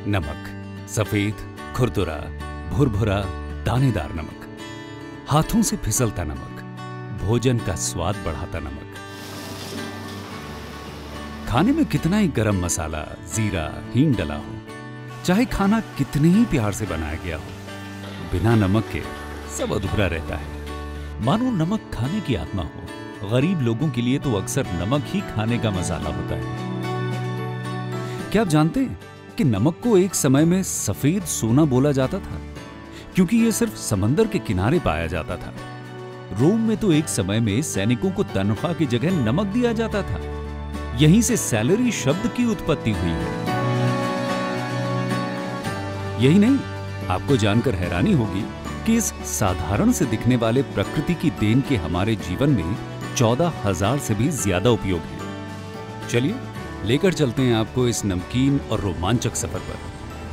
नमक, सफेद, खुरदुरा, भुरभुरा, दानेदार नमक, हाथों से फिसलता नमक, भोजन का स्वाद बढ़ाता नमक। खाने में कितना ही गरम मसाला, जीरा, हींग डला हो, चाहे खाना कितने ही प्यार से बनाया गया हो, बिना नमक के सब अधूरा रहता है। मानो नमक खाने की आत्मा हो। गरीब लोगों के लिए तो अक्सर नमक ही खाने का मसाला होता है। क्या आप जानते हैं कि नमक को एक समय में सफेद सोना बोला जाता था, क्योंकि यह सिर्फ समंदर के किनारे पाया जाता था। रोम में तो एक समय में सैनिकों को तनख्वाह की जगह नमक दिया जाता था। यहीं से सैलरी शब्द की उत्पत्ति हुई है। यही नहीं, आपको जानकर हैरानी होगी कि इस साधारण से दिखने वाले प्रकृति की देन के हमारे जीवन में 14,000 से भी ज्यादा उपयोग है। चलिए लेकर चलते हैं आपको इस नमकीन और रोमांचक सफर पर,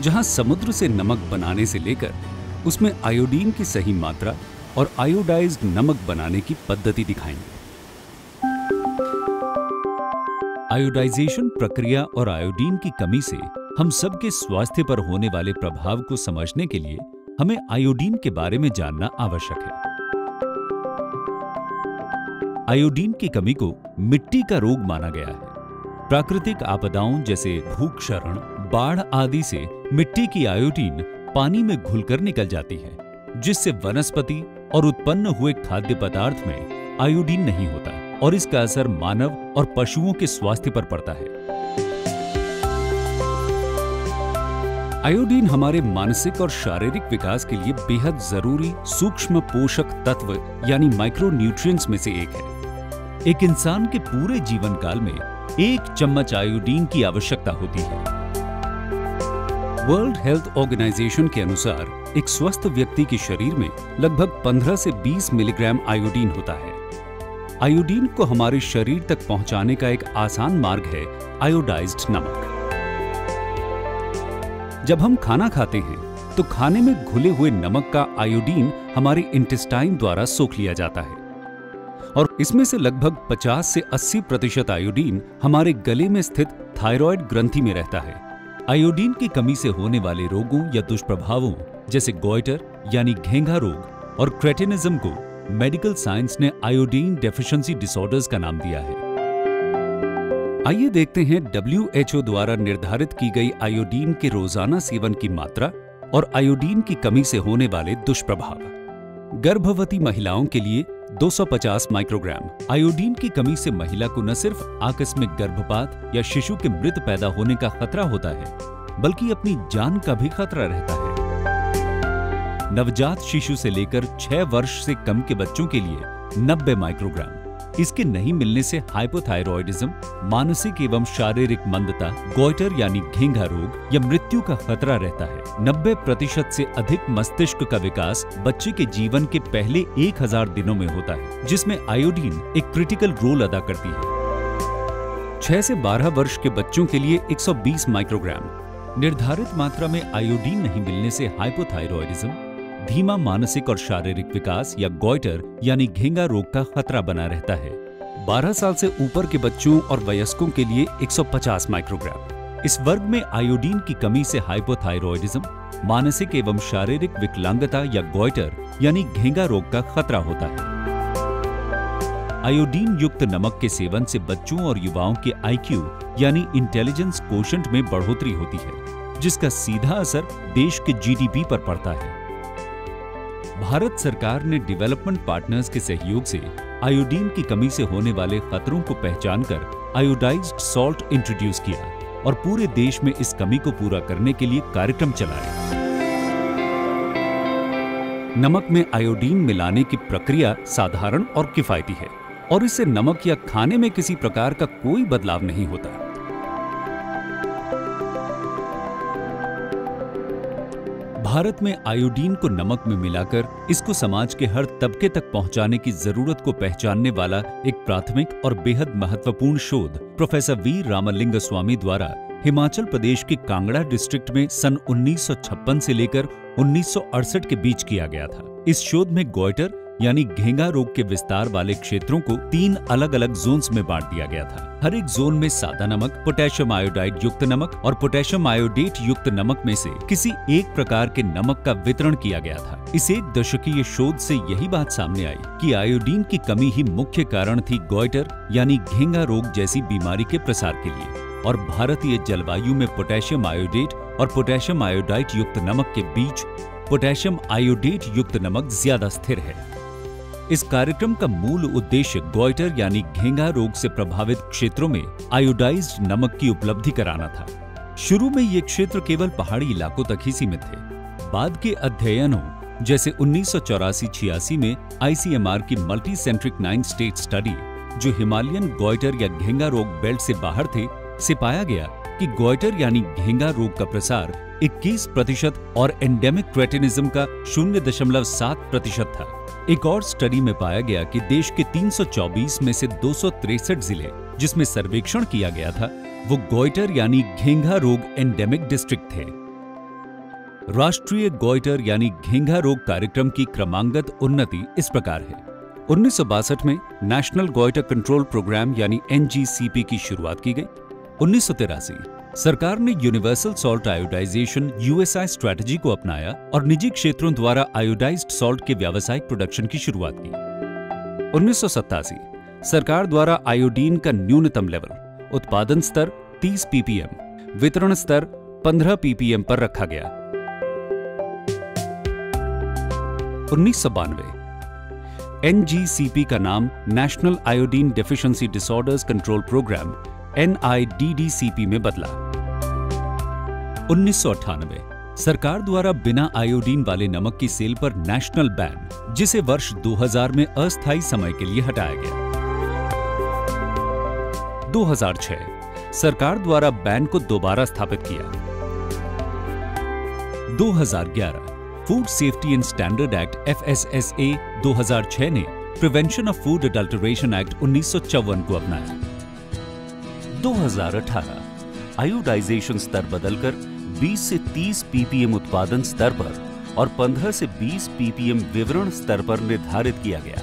जहां समुद्र से नमक बनाने से लेकर उसमें आयोडीन की सही मात्रा और आयोडाइज्ड नमक बनाने की पद्धति दिखाएंगे। आयोडाइजेशन प्रक्रिया और आयोडीन की कमी से हम सबके स्वास्थ्य पर होने वाले प्रभाव को समझने के लिए हमें आयोडीन के बारे में जानना आवश्यक है। आयोडीन की कमी को मिट्टी का रोग माना गया है। प्राकृतिक आपदाओं जैसे भूक्षरण, बाढ़ आदि से मिट्टी की आयोडीन पानी में घुलकर निकल जाती है, जिससे वनस्पति और उत्पन्न हुए खाद्य पदार्थ में आयोडीन नहीं होता और इसका असर मानव और पशुओं के स्वास्थ्य पर पड़ता है। आयोडीन हमारे मानसिक और शारीरिक विकास के लिए बेहद जरूरी सूक्ष्म पोषक तत्व यानी माइक्रोन्यूट्रिएंट्स में से एक है। एक इंसान के पूरे जीवन काल में 1 चम्मच आयोडीन की आवश्यकता होती है। वर्ल्ड हेल्थ ऑर्गेनाइजेशन के अनुसार एक स्वस्थ व्यक्ति के शरीर में लगभग 15 से 20 मिलीग्राम आयोडीन होता है। आयोडीन को हमारे शरीर तक पहुंचाने का एक आसान मार्ग है आयोडाइज्ड नमक। जब हम खाना खाते हैं तो खाने में घुले हुए नमक का आयोडीन हमारे इंटेस्टाइन द्वारा सोख लिया जाता है और इसमें से लगभग 50 से 80% आयोडीन हमारे गले में स्थित थायराइड ग्रंथि में रहता है। आयोडीन की कमी से होने वाले रोगों या दुष्प्रभावों जैसे गॉइटर यानी घेंघा रोग और क्रेटिनिज्म को मेडिकल साइंस ने आयोडीन डेफिशिएंसी डिसऑर्डर्स का नाम दिया है। आइए देखते हैं WHO द्वारा निर्धारित की गई आयोडीन के रोजाना सेवन की मात्रा और आयोडीन की कमी से होने वाले दुष्प्रभाव। गर्भवती महिलाओं के लिए 250 माइक्रोग्राम। आयोडीन की कमी से महिला को न सिर्फ आकस्मिक गर्भपात या शिशु के मृत पैदा होने का खतरा होता है, बल्कि अपनी जान का भी खतरा रहता है। नवजात शिशु से लेकर 6 वर्ष से कम के बच्चों के लिए 90 माइक्रोग्राम। इसके नहीं मिलने से हाइपोथायरॉयडिज्म, मानसिक एवं शारीरिक मंदता, गॉइटर यानी घेंघा रोग या मृत्यु का खतरा रहता है। 90% से अधिक मस्तिष्क का विकास बच्चे के जीवन के पहले 1000 दिनों में होता है, जिसमें आयोडीन एक क्रिटिकल रोल अदा करती है। 6 से 12 वर्ष के बच्चों के लिए 120 माइक्रोग्राम। निर्धारित मात्रा में आयोडीन नहीं मिलने से हाइपोथायरॉयडिज्म, धीमा मानसिक और शारीरिक विकास या गॉइटर यानी घेंघा रोग का खतरा बना रहता है। 12 साल से ऊपर के बच्चों और वयस्कों के लिए 150 माइक्रोग्राम। इस वर्ग में आयोडीन की कमी से हाइपोथायरॉयडिज्म, मानसिक एवं शारीरिक विकलांगता या गॉइटर यानी घेंघा रोग का खतरा होता है। आयोडीन युक्त नमक के सेवन से बच्चों और युवाओं के IQ यानी इंटेलिजेंस कोशेंट में बढ़ोतरी होती है, जिसका सीधा असर देश के GDP पर पड़ता है। भारत सरकार ने डेवलपमेंट पार्टनर्स के सहयोग से आयोडीन की कमी से होने वाले खतरों को पहचानकर आयोडाइज्ड सॉल्ट इंट्रोड्यूस किया और पूरे देश में इस कमी को पूरा करने के लिए कार्यक्रम चलाया। नमक में आयोडीन मिलाने की प्रक्रिया साधारण और किफायती है और इससे नमक या खाने में किसी प्रकार का कोई बदलाव नहीं होता। भारत में आयोडीन को नमक में मिलाकर इसको समाज के हर तबके तक पहुंचाने की जरूरत को पहचानने वाला एक प्राथमिक और बेहद महत्वपूर्ण शोध प्रोफेसर वी रामलिंग स्वामी द्वारा हिमाचल प्रदेश के कांगड़ा डिस्ट्रिक्ट में सन 1956 से लेकर 1968 के बीच किया गया था। इस शोध में गॉइटर यानी घेंगा रोग के विस्तार वाले क्षेत्रों को 3 अलग अलग जोन्स में बांट दिया गया था। हर एक जोन में सादा नमक, पोटेशियम आयोडाइड युक्त नमक और पोटेशियम आयोडेट युक्त नमक में से किसी एक प्रकार के नमक का वितरण किया गया था। इस 1 दशकीय शोध से यही बात सामने आई कि आयोडीन की कमी ही मुख्य कारण थी गॉइटर यानी घेंगा रोग जैसी बीमारी के प्रसार के लिए, और भारतीय जलवायु में पोटेशियम आयोडेट और पोटेशियम आयोडाइड युक्त नमक के बीच पोटेशियम आयोडेट युक्त नमक ज्यादा स्थिर है। इस कार्यक्रम का मूल उद्देश्य गॉइटर यानी घेंगा रोग से प्रभावित क्षेत्रों में आयोडाइज्ड नमक की उपलब्धि कराना था। शुरू में ये क्षेत्र केवल पहाड़ी इलाकों तक ही सीमित थे। बाद के अध्ययनों जैसे 1984-86 में ICMR की मल्टी सेंट्रिक 9 स्टेट स्टडी, जो हिमालयन गॉइटर या घेंगा रोग बेल्ट से बाहर थे, से पाया गया कि गॉइटर यानी घेंगा रोग का प्रसार 21% और एंडेमिक क्रेटिनिज्म का 0.7% था। एक और स्टडी में पाया गया कि देश के 324 में से 263 जिले जिसमें सर्वेक्षण किया गया था, वो गॉइटर यानी घेंगा रोग एंडेमिक डिस्ट्रिक्ट थे। राष्ट्रीय गॉइटर यानी घेंगा रोग कार्यक्रम की क्रमांगत उन्नति इस प्रकार है। 1962 में नेशनल गॉइटर कंट्रोल प्रोग्राम यानी NGCP की शुरुआत की गई। 1983 सरकार ने universal salt iodisation USI strategy को अपनाया और निजी क्षेत्रों द्वारा आयोडाइज्ड सॉल्ट के व्यावसायिक प्रोडक्शन की शुरुआत की। 1987 सरकार द्वारा आयोडीन का न्यूनतम लेवल उत्पादन स्तर 30 ppm, वितरण स्तर 15 ppm पर रखा गया। 1992 NGCP का नाम national iodine deficiency disorders control programme NIDDCP में बदला। 1998 सरकार द्वारा बिना आयोडीन वाले नमक की सेल पर नेशनल बैन, जिसे वर्ष 2000 में अस्थायी समय के लिए हटाया गया। 2006 सरकार द्वारा बैन को दोबारा स्थापित किया। 2011 food safety and standard act FSSA 2006 ने prevention of food adulteration act 1954 को अपनाया। 2018 आयोडाइजेशन स्तर बदलकर 20 से 30 ppm उत्पादन स्तर पर और 15 से 20 ppm विवरण स्तर पर निर्धारित किया गया।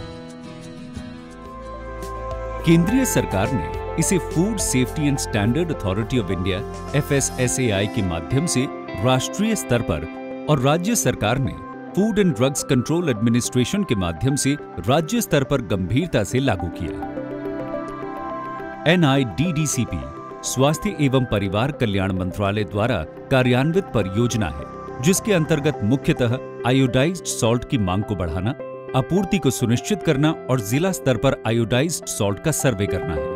केंद्रीय सरकार ने इसे food safety and standard authority of India FSSAI के माध्यम से राष्ट्रीय स्तर पर और राज्य सरकार ने food and drugs control administration के माध्यम से राज्य स्तर पर गंभीरता से लागू किया। NIDDCP स्वास्थ्य एवं परिवार कल्याण मंत्रालय द्वारा कार्यान्वित परियोजना है, जिसके अंतर्गत मुख्यतः आयोडाइज्ड सॉल्ट की मांग को बढ़ाना, आपूर्ति को सुनिश्चित करना और जिला स्तर पर आयोडाइज्ड सॉल्ट का सर्वे करना है।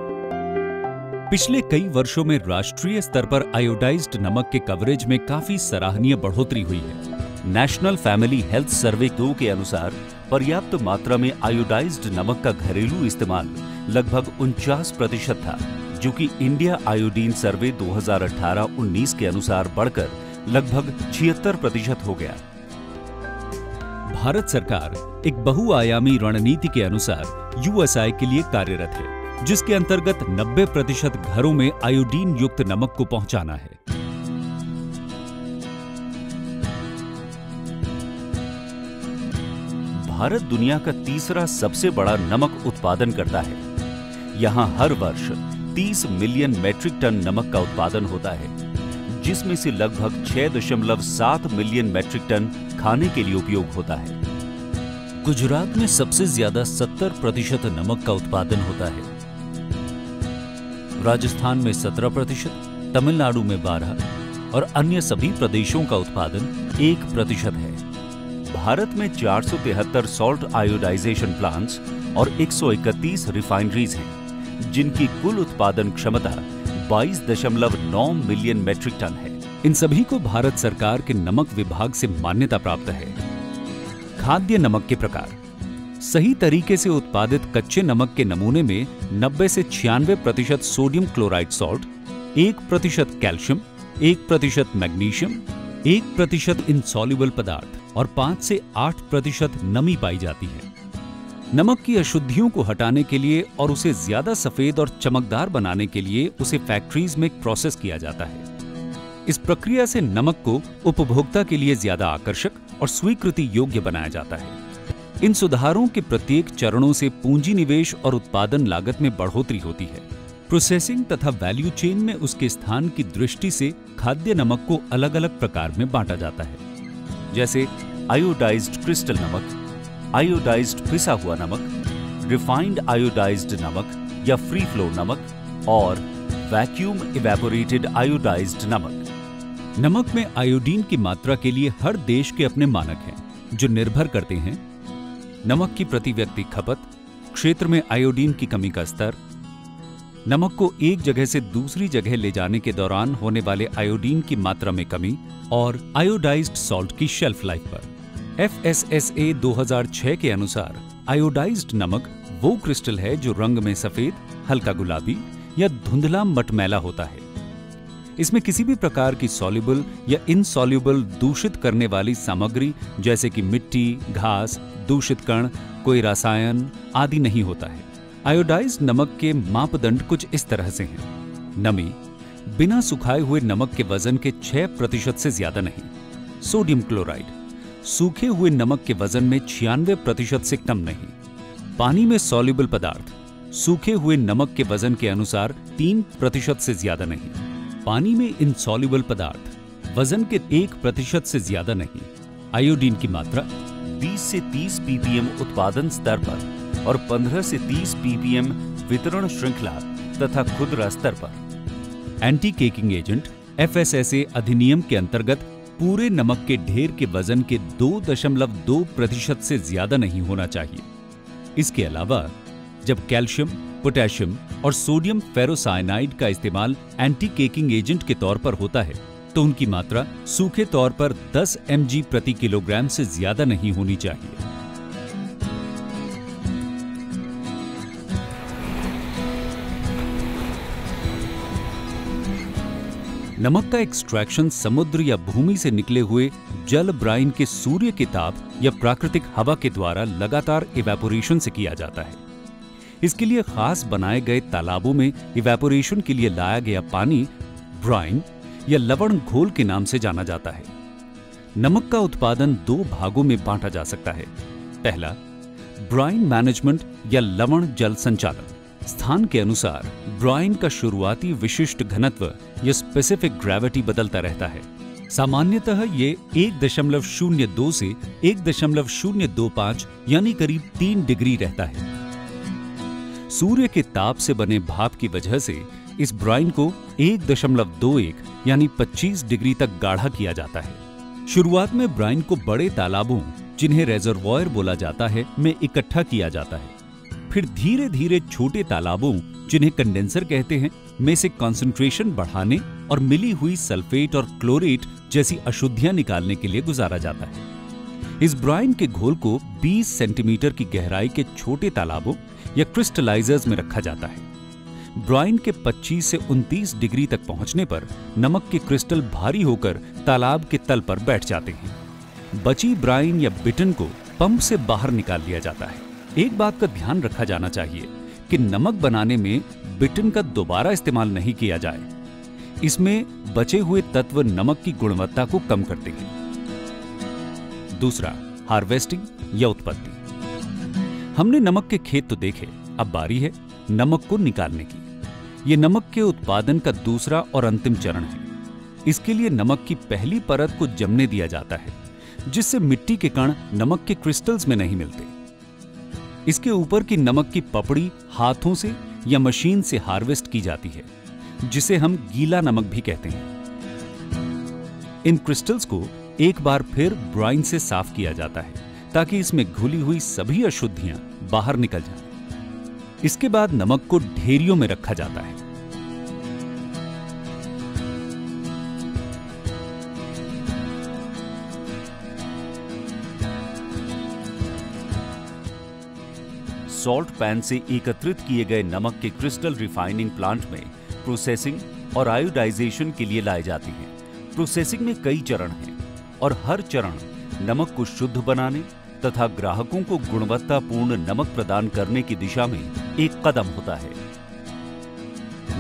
पिछले कई वर्षों में राष्ट्रीय स्तर पर आयोडाइज्ड नमक के कवरेज में काफी सराहनीय बढ़ोतरी हुई है। नेशनल फैमिली हेल्थ सर्वे 2 के अनुसार पर्याप्त मात्रा में आयोडाइज्ड नमक का घरेलू इस्तेमाल लगभग 49% था, जो कि इंडिया आयोडीन सर्वे 2018-19 के अनुसार बढ़कर लगभग 76% हो गया। भारत सरकार एक बहुआयामी रणनीति के अनुसार USI के लिए कार्यरत है, जिसके अंतर्गत 90% घरों में आयोडीन युक्त नमक को पहुंचाना है। भारत दुनिया का तीसरा सबसे बड़ा नमक उत्पादन करता है। यहाँ हर वर्ष 30 मिलियन मैट्रिक टन नमक का उत्पादन होता है, जिसमें से लगभग 6.7 मिलियन मैट्रिक टन खाने के लिए उपयोग होता है। गुजरात में सबसे ज्यादा 70% नमक का उत्पादन होता है। राजस्थान में 17%, तमिलनाडु में 12% और अन्य सभी प्रदेशों का उत्पादन 1% है। भारत में 473 सॉल्ट आयोडाइजेशन प्लांट्स और 131 रिफाइनरीज हैं, जिनकी कुल उत्पादन क्षमता 22.9 मिलियन मैट्रिक टन है। इन सभी को भारत सरकार के नमक विभाग से मान्यता प्राप्त है। खाद्य नमक के प्रकार। सही तरीके से उत्पादित कच्चे नमक के नमूने में 90 से 96% sodium chloride salt, 1% calcium, 1% magnesium, 1% insoluble पदार्थ और 5 से 8% नमी पाई जाती है। नमक की अशुद्धियों को हटाने के लिए और उसे ज्यादा सफेद और चमकदार बनाने के लिए उसे फैक्ट्रीज में प्रोसेस किया जाता है। इस प्रक्रिया से नमक को उपभोक्ता के लिए ज्यादा आकर्षक और स्वीकृति योग्य बनाया जाता है। इन सुधारों के प्रत्येक चरणों से पूंजी निवेश और उत्पादन लागत में बढ़ोतरी होती है। प्रोसेसिंग तथा वैल्यू चेन में उसके स्थान की दृष्टि से खाद्य नमक को अलग अलग प्रकार में बांटा जाता है, जैसे आयोडाइज्ड क्रिस्टल नमक, आयोडाइज्ड पिसा हुआ नमक, रिफाइंड आयोडाइज्ड नमक या फ्री फ्लो नमक और वैक्यूम इवेपोरेटेड आयोडाइज्ड नमक। नमक में आयोडीन की मात्रा के लिए हर देश के अपने मानक हैं, जो निर्भर करते हैं नमक की प्रति व्यक्ति खपत, क्षेत्र में आयोडीन की कमी का स्तर, नमक को एक जगह से दूसरी जगह ले जाने के दौरान होने वाले आयोडीन की मात्रा में कमी और आयोडाइज्ड सॉल्ट की शेल्फ लाइफ पर। FSSA 2006 के अनुसार आयोडाइज्ड नमक वो क्रिस्टल है जो रंग में सफेद, हल्का गुलाबी या धुंधला मटमैला होता है। इसमें किसी भी प्रकार की सॉल्युबल या इनसॉल्युबल दूषित करने वाली सामग्री जैसे कि मिट्टी, घास, दूषित कण, कोई रसायन आदि नहीं होता है। आयोडाइज्ड नमक के मापदंड कुछ इस तरह से हैं। नमी, बिना सुखाए हुए नमक के वजन के 6% से ज्यादा नहीं। सोडियम क्लोराइड, सूखे हुए नमक के वजन में 96% से कम नहीं। पानी में सॉल्युबल पदार्थ, सूखे हुए नमक के वजन के अनुसार 3% से ज्यादा नहीं। पानी में इनसॉल्युबल पदार्थ, वजन के 1% से ज्यादा नहीं। आयोडीन की मात्रा 20 से 30 ppm उत्पादन स्तर पर और 15 से 30 ppm वितरण श्रृंखला तथा खुदरा स्तर पर। एंटी केकिंग एजेंट FSSA अधिनियम के अंतर्गत पूरे नमक के ढेर के वजन के 2.2% से ज्यादा नहीं होना चाहिए। इसके अलावा जब कैल्शियम, पोटेशियम और सोडियम फेरोसाइनाइड का इस्तेमाल एंटी केकिंग एजेंट के तौर पर होता है तो उनकी मात्रा सूखे तौर पर 10 mg प्रति किलोग्राम से ज्यादा नहीं होनी चाहिए। नमक का एक्सट्रैक्शन समुद्र या भूमि से निकले हुए जल ब्राइन के सूर्य के ताप या प्राकृतिक हवा के द्वारा लगातार इवेपोरेशन से किया जाता है। इसके लिए खास बनाए गए तालाबों में इवेपोरेशन के लिए लाया गया पानी ब्राइन या लवण घोल के नाम से जाना जाता है। नमक का उत्पादन 2 भागों में बांटा जा सकता है। पहला, ब्राइन मैनेजमेंट या लवण जल संचालन। स्थान के अनुसार ब्राइन का शुरुआती विशिष्ट घनत्व या स्पेसिफिक ग्रेविटी बदलता रहता है। सामान्यतः ये 1.02 से 1.025 यानी करीब 3 डिग्री रहता है। सूर्य के ताप से बने भाप की वजह से इस ब्राइन को 1.21 यानी 25 डिग्री तक गाढ़ा किया जाता है। शुरुआत में ब्राइन को बड़े तालाबों, जिन्हें रेजर्वॉयर बोला जाता है, में इकट्ठा किया जाता है। फिर धीरे धीरे छोटे तालाबों, जिन्हें कंडेंसर कहते हैं, में से कंसंट्रेशन बढ़ाने और मिली हुई सल्फेट और क्लोरेट जैसी अशुद्धियां निकालने के लिए गुजारा जाता है। इस ब्राइन के घोल को 20 सेंटीमीटर की गहराई के छोटे तालाबों या क्रिस्टलाइजर्स में रखा जाता है। ब्राइन के 25 से 29 डिग्री तक पहुंचने पर नमक के क्रिस्टल भारी होकर तालाब के तल पर बैठ जाते हैं। बची ब्राइन या बिटन को पंप से बाहर निकाल लिया जाता है। एक बात का ध्यान रखा जाना चाहिए कि नमक बनाने में बिटन का दोबारा इस्तेमाल नहीं किया जाए। इसमें बचे हुए तत्व नमक की गुणवत्ता को कम करते हैं। दूसरा, हार्वेस्टिंग या उत्पत्ति। हमने नमक के खेत तो देखे, अब बारी है नमक को निकालने की। यह नमक के उत्पादन का दूसरा और अंतिम चरण है। इसके लिए नमक की पहली परत को जमने दिया जाता है, जिससे मिट्टी के कण नमक के क्रिस्टल्स में नहीं मिलते। इसके ऊपर की नमक की पपड़ी हाथों से या मशीन से हार्वेस्ट की जाती है, जिसे हम गीला नमक भी कहते हैं। इन क्रिस्टल्स को एक बार फिर ब्राइन से साफ किया जाता है ताकि इसमें घुली हुई सभी अशुद्धियां बाहर निकल जाएं। इसके बाद नमक को ढेरियों में रखा जाता है। सॉल्ट पैन से एकत्रित किए गए नमक के क्रिस्टल रिफाइनिंग प्लांट में प्रोसेसिंग और आयोडाइजेशन के लिए लाए जाते हैं। प्रोसेसिंग में कई चरण हैं और हर चरण नमक को शुद्ध बनाने तथा ग्राहकों को गुणवत्तापूर्ण नमक प्रदान करने की दिशा में एक कदम होता है।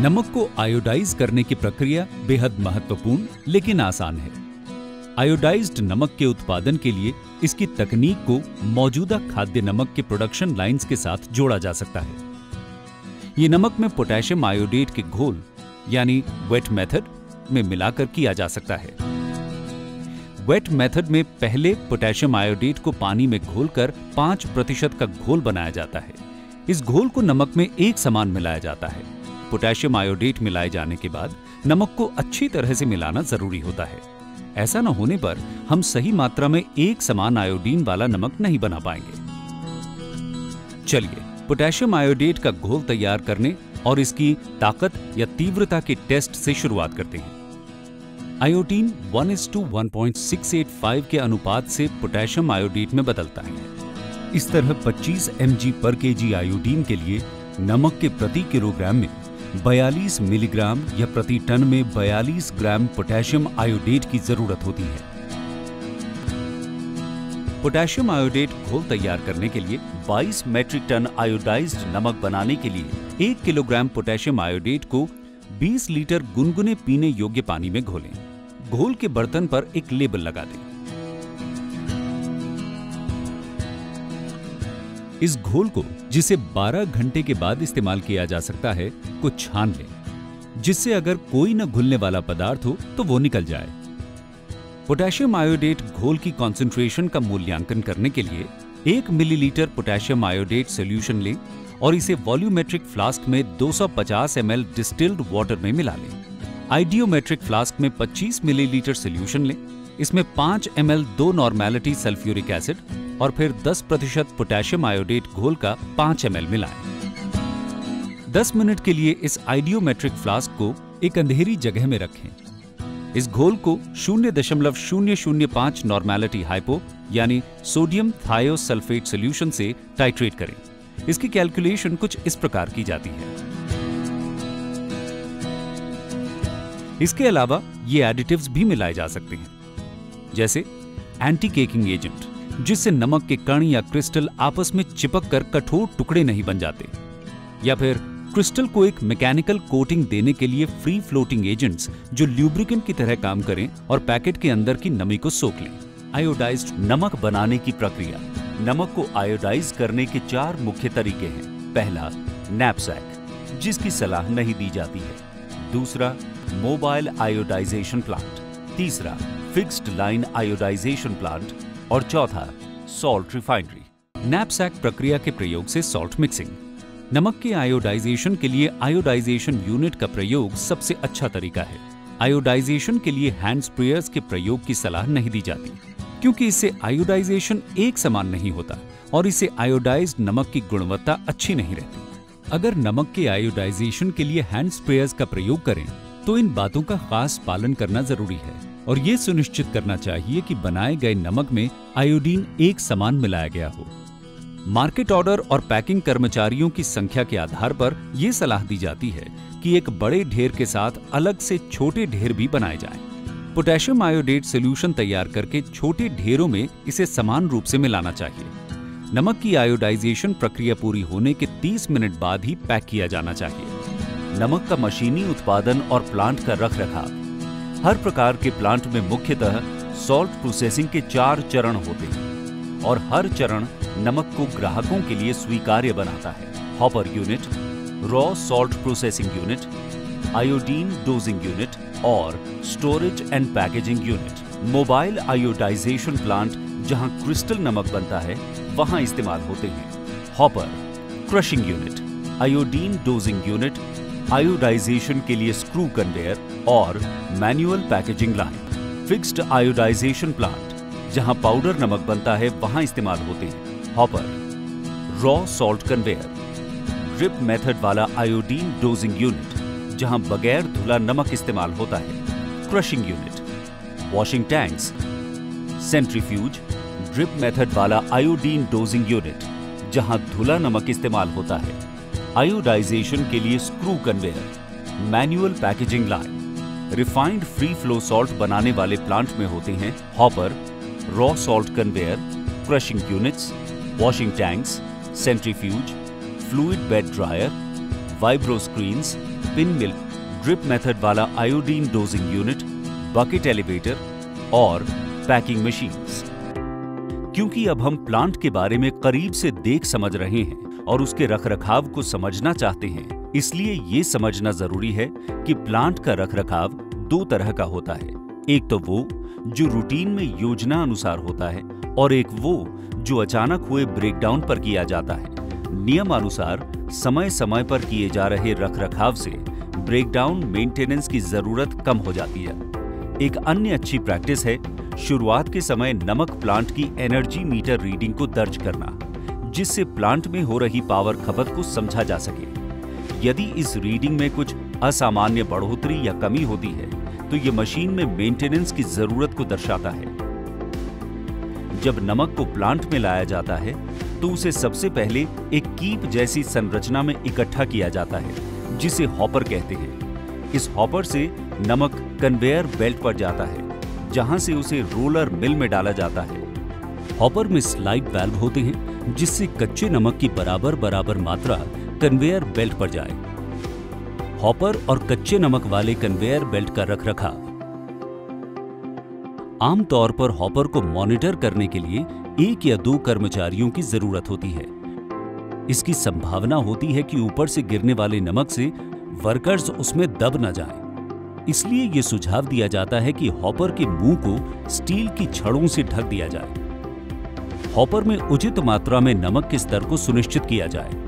नमक को आयोडाइज करने की प्रक्रिया बेहद महत्वपूर्ण लेकिन आसान है। आयोडाइज्ड नमक के उत्पादन के लिए इसकी तकनीक को मौजूदा खाद्य नमक के प्रोडक्शन लाइंस के साथ जोड़ा जा सकता है। ये नमक में पोटेशियम आयोडेट के घोल यानी वेट मेथड में मिलाकर किया जा सकता है। वेट मेथड में पहले पोटेशियम आयोडेट को पानी में घोलकर 5% का घोल बनाया जाता है। इस घोल को नमक में एक समान मिलाया जाता है। पोटेशियम आयोडेट मिलाए जाने के बाद नमक को अच्छी तरह से मिलाना जरूरी होता है। ऐसा न होने पर हम सही मात्रा में एक समान आयोडीन वाला नमक नहीं बना पाएंगे। चलिए पोटेशियम आयोडेट का घोल तैयार करने और इसकी ताकत या तीव्रता के टेस्ट से शुरुआत करते हैं। आयोडीन 1:1.685 के अनुपात से पोटेशियम आयोडेट में बदलता है। इस तरह 25 mg पर kg आयोडीन के लिए नमक के प्रति किलोग्राम में 42 मिलीग्राम या प्रति टन में 42 ग्राम पोटेशियम आयोडेट की जरूरत होती है। पोटेशियम आयोडेट घोल तैयार करने के लिए 22 मेट्रिक टन आयोडाइज्ड नमक बनाने के लिए 1 किलोग्राम पोटेशियम आयोडेट को 20 लीटर गुनगुने पीने योग्य पानी में घोलें। घोल के बर्तन पर एक लेबल लगा दें। इस घोल को, जिसे 12 घंटे के बाद इस्तेमाल किया जा सकता है, को छान लें, जिससे अगर कोई न घुलने वाला पदार्थ हो तो वो निकल जाए। पोटेशियम आयोडेट घोल की कॉन्सेंट्रेशन का मूल्यांकन करने के लिए 1 मिलीलीटर पोटेशियम आयोडेट सॉल्यूशन लें और इसे वॉल्यूमेट्रिक फ्लास्क में 250 ml डिस्टिल्ड वाटर में मिला लें। आइडियोमेट्रिक फ्लास्क में 25 मिलीलीटर सॉल्यूशन लें। इसमें 5 ml 2 नॉर्मेलिटी सल्फ्यूरिक एसिड और फिर 10% पोटेशियम आयोडेट घोल का 5 ml मिलाएं। 10 मिनट के लिए इस आइडियोमेट्रिक फ्लास्क को एक अंधेरी जगह में रखें। इस घोल को 0.005 नॉर्मेलिटी हाइपो यानी सोडियम थायोसल्फेट सॉल्यूशन से टाइट्रेट करें। इसकी कैलकुलेशन कुछ इस प्रकार की जाती है। इसके अलावा ये एडिटिव्स भी मिलाए जा सकते हैं, जैसे एंटी केकिंग एजेंट, जिससे नमक के कण या क्रिस्टल आपस में चिपक कर कठोर टुकड़े नहीं बन जाते, या फिर क्रिस्टल को एक मैकेनिकल कोटिंग देने के लिए फ्री फ्लोटिंग एजेंट्स जो ल्यूब्रिकेंट की तरह काम करें और पैकेट के अंदर की नमी को सोख लें। आयोडाइज्ड नमक बनाने की प्रक्रिया। नमक को आयोडाइज करने के 4 मुख्य तरीके हैं। पहला, नैपसैक, जिसकी सलाह नहीं दी जाती है। दूसरा, मोबाइल आयोडाइजेशन प्लांट। तीसरा, फिक्स्ड लाइन आयोडाइजेशन प्लांट। और चौथा, सॉल्ट रिफाइनरी। नैपसैक प्रक्रिया के प्रयोग से सॉल्ट मिक्सिंग। नमक के आयोडाइजेशन के लिए आयोडाइजेशन यूनिट का प्रयोग सबसे अच्छा तरीका है। आयोडाइजेशन के लिए हैंड स्प्रेयर्स के प्रयोग की सलाह नहीं दी जाती, क्योंकि इससे आयोडाइजेशन एक समान नहीं होता और इससे आयोडाइज्ड नमक की गुणवत्ता अच्छी नहीं रहती। अगर नमक के आयोडाइजेशन के लिए हैंड स्प्रेयर्स का प्रयोग करें तो इन बातों का खास पालन करना जरूरी है और ये सुनिश्चित करना चाहिए कि बनाए गए नमक में आयोडीन एक समान मिलाया गया हो। मार्केट ऑर्डर और पैकिंग कर्मचारियों की संख्या के आधार पर यह सलाह दी जाती है कि एक बड़े ढेर के साथ अलग से छोटे ढेर भी बनाए जाएं। पोटेशियम आयोडेट सॉल्यूशन तैयार करके छोटे ढेरों में इसे समान रूप से मिलाना चाहिए। नमक की आयोडाइजेशन प्रक्रिया पूरी होने के 30 मिनट बाद ही पैक किया जाना चाहिए। नमक का मशीनी उत्पादन और प्लांट का रखरखाव। हर प्रकार के प्लांट में मुख्यतः सॉल्ट प्रोसेसिंग के 4 चरण होते हैं और हर चरण नमक को ग्राहकों के लिए स्वीकार्य बनाता है। Hopper unit, raw salt processing unit, iodine dosing unit और storage and packaging unit. Mobile iodisation plant, जहां क्रिस्टल नमक बनता है, वहां इस्तेमाल होते हैं। Hopper, crushing unit, iodine dosing unit, iodisation के लिए स्क्रू कन्वेयर और manual packaging line. Fixed iodisation plant, जहां पाउडर नमक बनता है, वहां इस्तेमाल होते हैं। Hopper, raw salt conveyor, drip method वाला आयोडीन डोजिंग यूनिट, जहां बगैर धुला नमक इस्तेमाल होता है। Crushing unit, washing tanks, centrifuge, drip method वाला आयोडीन डोजिंग यूनिट, जहां धुला नमक इस्तेमाल होता है। आयोडाइजेशन के लिए screw conveyor, manual packaging line. Refined free flow salt बनाने वाले प्लांट में होते हैं hopper, raw salt conveyor, crushing units, washing tanks, centrifuge, fluid bed dryer, vibro screens, pin mill, drip method वाला iodine dosing unit, bucket elevator, और packing machines. क्योंकि अब हम प्लांट के बारे में करीब से देख समझ रहे हैं और उसके रखरखाव को समझना चाहते हैं, इसलिए ये समझना जरूरी है कि प्लांट का रखरखाव दो तरह का होता है। एक तो वो जो रूटीन में योजना अनुसार होता है और एक वो जो अचानक हुए ब्रेकडाउन पर किया जाता है। नियमानुसार समय समय पर किए जा रहे रखरखाव से ब्रेकडाउन मेंटेनेंस की जरूरत कम हो जाती है। एक अन्य अच्छी प्रैक्टिस है शुरुआत के समय नमक प्लांट की एनर्जी मीटर रीडिंग को दर्ज करना, जिससे प्लांट में हो रही पावर खपत को समझा जा सके। यदि इस रीडिंग में कुछ असामान्य बढ़ोतरी या कमी होती है तो ये मशीन में मेंटेनेंस की जरूरत को दर्शाता है। जब नमक को प्लांट में लाया जाता है तो उसे सबसे पहले एक कीप जैसी संरचना में इकट्ठा किया जाता है, जिसे हॉपर कहते हैं। इस हॉपर से नमक कन्वेयर बेल्ट पर जाता है, जहां से उसे रोलर मिल में डाला जाता है। हॉपर में स्लाइड वाल्व होते हैं, जिससे कच्चे नमक की बराबर बराबर मात्रा कन्वेयर बेल्ट पर जाए। हॉपर और कच्चे नमक वाले कन्वेयर बेल्ट का रखरखाव। आमतौर पर हॉपर को मॉनिटर करने के लिए 1 या 2 कर्मचारियों की जरूरत होती है। इसकी संभावना होती है कि ऊपर से गिरने वाले नमक से वर्कर्स उसमें दब न जाएं। इसलिए यह सुझाव दिया जाता है कि हॉपर के मुंह को स्टील की छड़ों से ढक दिया जाए। हॉपर में उचित मात्रा में नमक के स्तर को सुनिश्चित किया जाए।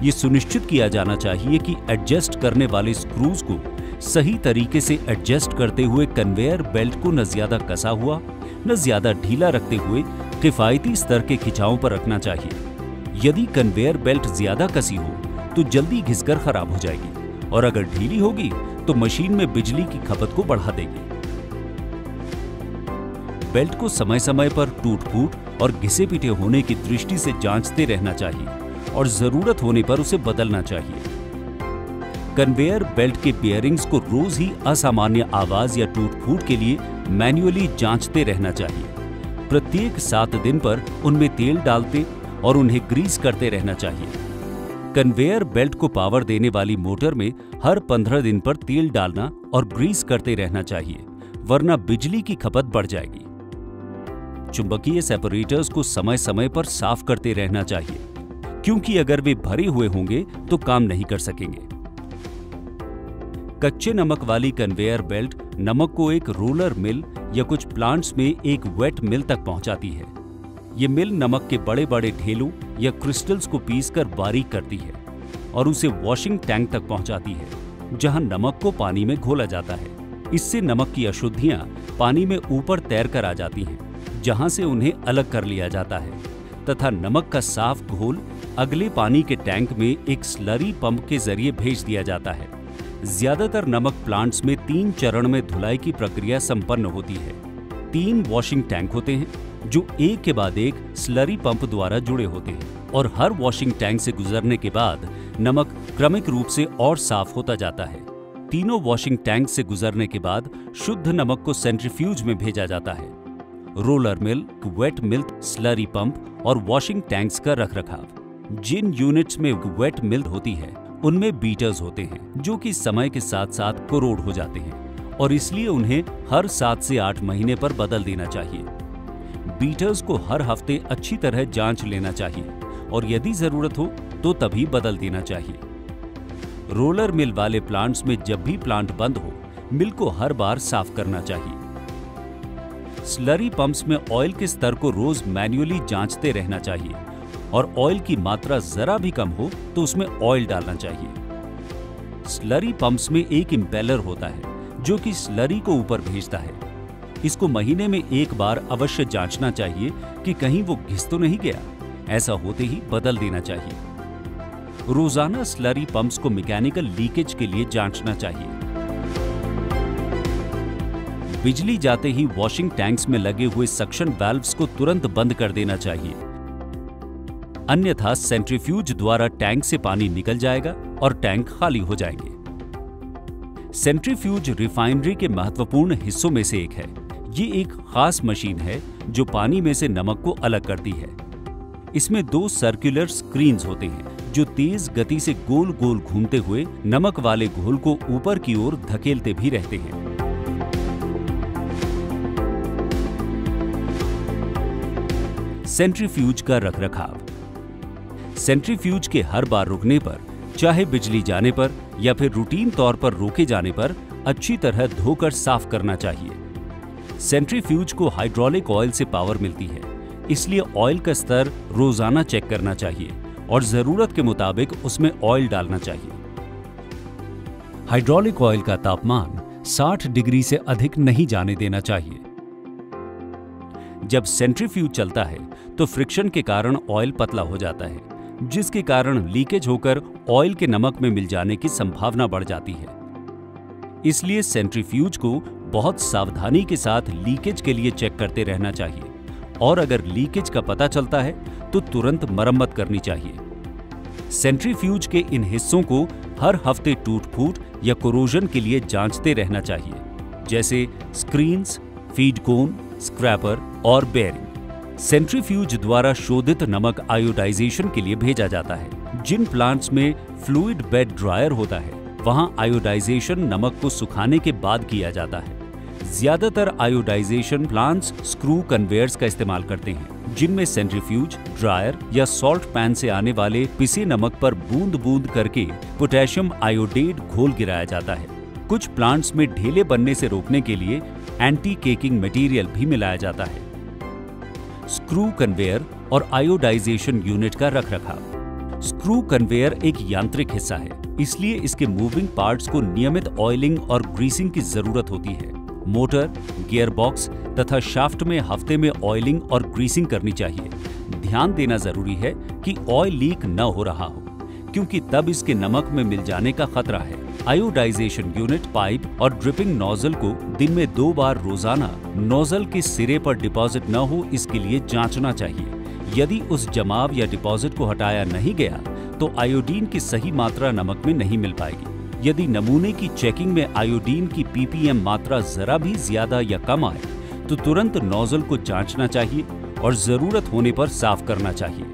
यह सुनिश्चित किया जाना चाहिए कि एडजस्ट करने वाले स्क्रूज को सही तरीके से एडजस्ट करते हुए कन्वेयर बेल्ट को न ज्यादा कसा हुआ न ज्यादा ढीला रखते हुए किफायती स्तर के खिंचाव पर रखना चाहिए। यदि कन्वेयर बेल्ट ज्यादा कसी हो तो जल्दी घिसकर खराब हो जाएगी और अगर ढीली होगी तो मशीन में बिजली की खपत को बढ़ा देगी। बेल्ट को समय समय पर टूट-फूट और घिसे पिटे होने की दृष्टि से जांचते रहना चाहिए और जरूरत होने पर उसे बदलना चाहिए। कन्वेयर बेल्ट के बेयरिंग्स को रोज ही असामान्य आवाज या टूट-फूट के लिए मैन्युअली जांचते रहना चाहिए। प्रत्येक 7 दिन पर उनमें तेल डालते और उन्हें ग्रीस करते रहना चाहिए। कन्वेयर बेल्ट को पावर देने वाली मोटर में हर 15 दिन पर तेल डालना और ग्रीस करते रहना चाहिए, वरना बिजली की खपत बढ़ जाएगी। चुंबकीय सेपरेटर्स को समय समय पर साफ करते रहना चाहिए, क्योंकि अगर वे भरे हुए होंगे तो काम नहीं कर सकेंगे। कच्चे नमक वाली कन्वेयर बेल्ट नमक को एक रोलर मिल या कुछ प्लांट्स में एक वेट मिल तक पहुंचाती है। ये मिल नमक के बड़े बड़े ढेलों या क्रिस्टल्स को पीसकर बारीक करती है और उसे वॉशिंग टैंक तक पहुंचाती है, जहां नमक को पानी में घोला जाता है। इससे नमक की अशुद्धियां पानी में ऊपर तैरकर आ जाती हैं, जहां से उन्हें अलग कर लिया जाता है तथा नमक का साफ घोल अगले पानी के टैंक में एक स्लरी पंप के जरिए भेज दिया जाता है। ज्यादातर नमक प्लांट्स में 3 चरण में धुलाई की प्रक्रिया संपन्न होती है। 3 वॉशिंग टैंक होते हैं जो एक के बाद एक स्लरी पंप द्वारा जुड़े होते हैं और हर वॉशिंग टैंक से गुजरने के बाद नमक क्रमिक रूप से और साफ होता जाता है। तीनों वॉशिंग टैंक से गुजरने के बाद शुद्ध नमक को सेंट्रीफ्यूज में भेजा जाता है। रोलर मिल, वेट मिल, स्लरी पंप और वॉशिंग टैंक्स का रखरखाव। जिन यूनिट्स में वेट मिल होती है उनमें बीटर्स होते हैं, जो कि समय के साथ साथ कोरोड हो जाते हैं और इसलिए उन्हें हर 7 से 8 महीने पर बदल देना चाहिए। बीटर्स को हर हफ्ते अच्छी तरह जांच लेना चाहिए और यदि जरूरत हो तो तभी बदल देना चाहिए। रोलर मिल वाले प्लांट्स में जब भी प्लांट बंद हो, मिल को हर बार साफ करना चाहिए। स्लरी पंप्स में ऑयल के स्तर को रोज मैन्युअली जांचते रहना चाहिए और ऑयल की मात्रा जरा भी कम हो तो उसमें ऑयल डालना चाहिए। स्लरी पंप्स में एक इंपेलर होता है जो कि स्लरी को ऊपर भेजता है। इसको महीने में एक बार अवश्य जांचना चाहिए कि कहीं वो घिस तो नहीं गया। ऐसा होते ही बदल देना चाहिए। रोजाना स्लरी पंप्स को मैकेनिकल लीकेज के लिए जांचना चाहिए। बिजली जाते ही वॉशिंग टैंक्स में लगे हुए सक्शन वाल्व्स को तुरंत बंद कर देना चाहिए, अन्यथा सेंट्रीफ्यूज द्वारा टैंक से पानी निकल जाएगा और टैंक खाली हो जाएंगे। सेंट्रीफ्यूज रिफाइनरी के महत्वपूर्ण हिस्सों में से एक है। ये एक खास मशीन है जो पानी में से नमक को अलग करती है। इसमें 2 सर्कुलर स्क्रीन्स होते हैं जो तेज गति से गोल गोल घूमते हुए नमक वाले घोल को ऊपर की ओर धकेलते भी रहते हैं। सेंट्रीफ्यूज का रखरखाव। सेंट्रीफ्यूज के हर बार रुकने पर, चाहे बिजली जाने पर या फिर रूटीन तौर पर रोके जाने पर, अच्छी तरह धोकर साफ करना चाहिए। सेंट्रीफ्यूज को हाइड्रोलिक ऑयल से पावर मिलती है, इसलिए ऑयल का स्तर रोजाना चेक करना चाहिए और जरूरत के मुताबिक उसमें ऑयल डालना चाहिए। हाइड्रोलिक ऑयल का तापमान 60 डिग्री से अधिक नहीं जाने देना चाहिए। जब सेंट्रीफ्यूज चलता है तो फ्रिक्शन के कारण ऑयल पतला हो जाता है, जिसके कारण लीकेज होकर ऑयल के नमक में मिल जाने की संभावना बढ़ जाती है। इसलिए सेंट्रीफ्यूज को बहुत सावधानी के साथ लीकेज के लिए चेक करते रहना चाहिए और अगर लीकेज का पता चलता है तो तुरंत मरम्मत करनी चाहिए। सेंट्रीफ्यूज के इन हिस्सों को हर हफ्ते टूट-फूट या कोरोजन के लिए जांचते रहना चाहिए, जैसे स्क्रीन्स, फीड कोन, स्क्रैपर और बेयरिंग। सेंट्रीफ्यूज द्वारा शोधित नमक आयोडाइजेशन के लिए भेजा जाता है। जिन प्लांट्स में फ्लूइड बेड ड्रायर होता है, वहां आयोडाइजेशन नमक को सुखाने के बाद किया जाता है। ज्यादातर आयोडाइजेशन प्लांट्स स्क्रू कन्वेयर्स का इस्तेमाल करते हैं, जिनमें सेंट्रीफ्यूज, ड्रायर या सॉल्ट पैन से आने वाले पिसे नमक पर बूंद-बूंद करके पोटेशियम आयोडेट घोल गिराया जाता है। कुछ प्लांट्स में ढेले बनने से रोकने के लिए एंटी केकिंग मटेरियल भी मिलाया जाता है। स्क्रू कन्वेयर और आयोडाइजेशन यूनिट का रखरखाव। स्क्रू कन्वेयर एक यांत्रिक हिस्सा है, इसलिए इसके मूविंग पार्ट्स को नियमित ऑयलिंग और ग्रीसिंग की जरूरत होती है। मोटर, गियरबॉक्स तथा शाफ्ट में हफ्ते में ऑयलिंग और ग्रीसिंग करनी चाहिए। ध्यान देना जरूरी है कि ऑयल लीक न हो रहा हो, क्योंकि तब इसके नमक में मिल जाने का खतरा है। आयोडाइजेशन यूनिट, पाइप और ड्रिपिंग नोजल को दिन में 2 बार रोजाना नोजल के सिरे पर डिपॉजिट न हो, इसके लिए जांचना चाहिए। यदि उस जमाव या डिपॉजिट को हटाया नहीं गया तो आयोडीन की सही मात्रा नमक में नहीं मिल पाएगी। यदि नमूने की चेकिंग में आयोडीन की ppm मात्रा जरा भी ज्यादा या कम आए तो तुरंत नोजल को जांचना चाहिए और जरूरत होने पर साफ करना चाहिए।